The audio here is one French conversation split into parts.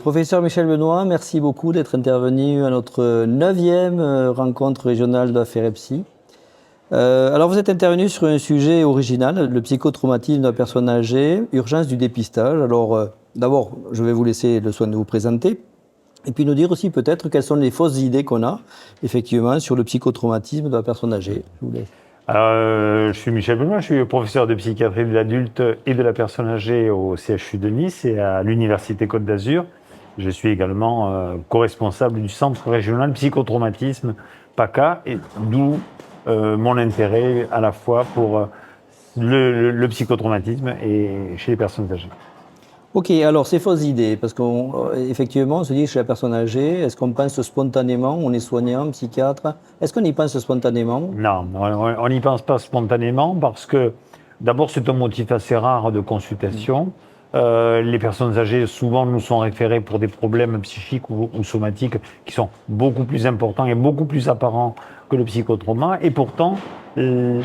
Professeur Michel Benoît, merci beaucoup d'être intervenu à notre 9e rencontre régionale d'affaires psy. Alors vous êtes intervenu sur un sujet original, le psychotraumatisme de la personne âgée, urgence du dépistage. Alors d'abord, je vais vous laisser le soin de vous présenter et puis nous dire aussi peut-être quelles sont les fausses idées qu'on a effectivement sur le psychotraumatisme de la personne âgée. Je vous laisse. Alors, je suis Michel Benoît, je suis professeur de psychiatrie de l'adulte et de la personne âgée au CHU de Nice et à l'Université Côte d'Azur. Je suis également co-responsable du Centre régional psychotraumatisme PACA, et d'où mon intérêt à la fois pour le psychotraumatisme et chez les personnes âgées. Ok, alors ces fausses idées, parce qu'effectivement, on se dit chez la personne âgée, est-ce qu'on pense spontanément, on est soignant, psychiatre, est-ce qu'on y pense spontanément? Non, on n'y pense pas spontanément parce que d'abord c'est un motif assez rare de consultation. Les personnes âgées souvent nous sont référées pour des problèmes psychiques ou somatiques qui sont beaucoup plus importants et beaucoup plus apparents que le psychotrauma. Et pourtant,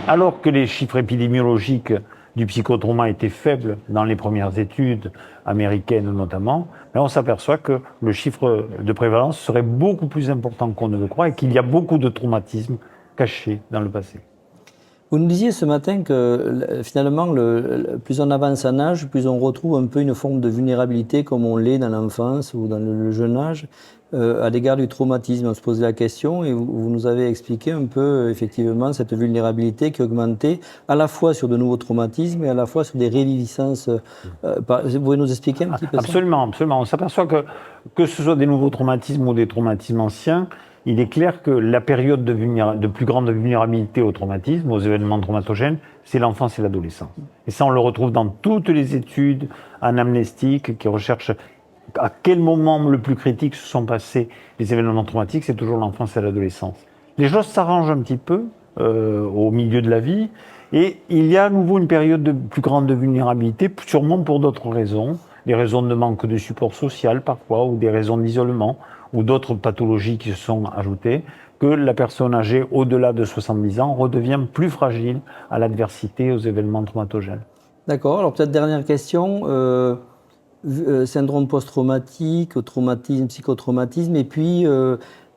alors que les chiffres épidémiologiques du psychotrauma étaient faibles dans les premières études américaines notamment, mais on s'aperçoit que le chiffre de prévalence serait beaucoup plus important qu'on ne le croit et qu'il y a beaucoup de traumatismes cachés dans le passé. Vous nous disiez ce matin que finalement, plus on avance en âge, plus on retrouve un peu une forme de vulnérabilité comme on l'est dans l'enfance ou dans le jeune âge à l'égard du traumatisme. On se posait la question et vous nous avez expliqué un peu effectivement cette vulnérabilité qui augmentait à la fois sur de nouveaux traumatismes et à la fois sur des réviviscences. Vous pouvez nous expliquer un petit peu ça? Absolument, absolument. On s'aperçoit que ce soit des nouveaux traumatismes ou des traumatismes anciens, il est clair que la période de plus grande vulnérabilité au traumatisme, aux événements traumatogènes, c'est l'enfance et l'adolescence. Et ça, on le retrouve dans toutes les études anamnéstiques qui recherchent à quel moment le plus critique se sont passés les événements traumatiques, c'est toujours l'enfance et l'adolescence. Les choses s'arrangent un petit peu au milieu de la vie, et il y a à nouveau une période de plus grande vulnérabilité, sûrement pour d'autres raisons, des raisons de manque de support social parfois, ou des raisons d'isolement, ou d'autres pathologies qui se sont ajoutées, que la personne âgée au-delà de 70 ans redevient plus fragile à l'adversité, aux événements traumatogènes. D'accord, alors peut-être dernière question, syndrome post-traumatique, traumatisme, psychotraumatisme, et puis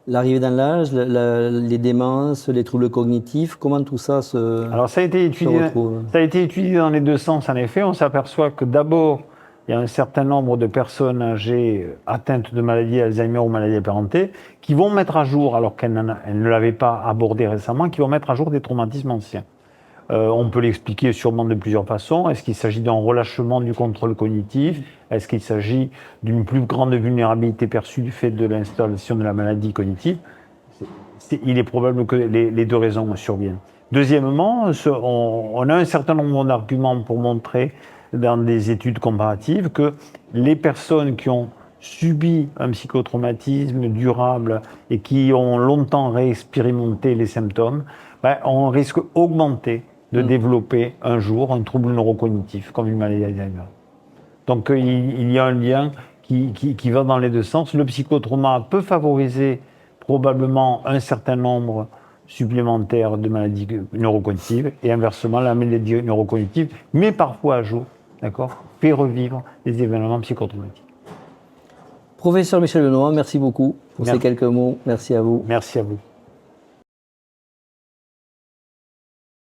l'arrivée dans l'âge, les démences, les troubles cognitifs, comment tout ça Alors ça a été retrouve? Ça a été étudié dans les deux sens en effet. On s'aperçoit que d'abord, il y a un certain nombre de personnes âgées atteintes de maladies Alzheimer ou maladies apparentées qui vont mettre à jour, alors qu'elles ne l'avaient pas abordé récemment, qui vont mettre à jour des traumatismes anciens. On peut l'expliquer sûrement de plusieurs façons. Est-ce qu'il s'agit d'un relâchement du contrôle cognitif? Est-ce qu'il s'agit d'une plus grande vulnérabilité perçue du fait de l'installation de la maladie cognitive? Il est probable que les deux raisons surviennent. Deuxièmement, on a un certain nombre d'arguments pour montrer dans des études comparatives que les personnes qui ont subi un psychotraumatisme durable et qui ont longtemps réexpérimenté les symptômes, ont un risque augmenté de développer un jour un trouble neurocognitif, comme une maladie Alzheimer. Donc il y a un lien qui va dans les deux sens. Le psychotrauma peut favoriser probablement un certain nombre supplémentaire de maladies neurocognitives, et inversement, la maladie neurocognitive, mais parfois à jour, d'accord, fait revivre des événements psychotraumatiques. Professeur Michel Benoît, merci beaucoup pour ces quelques mots. Merci à vous. Merci à vous.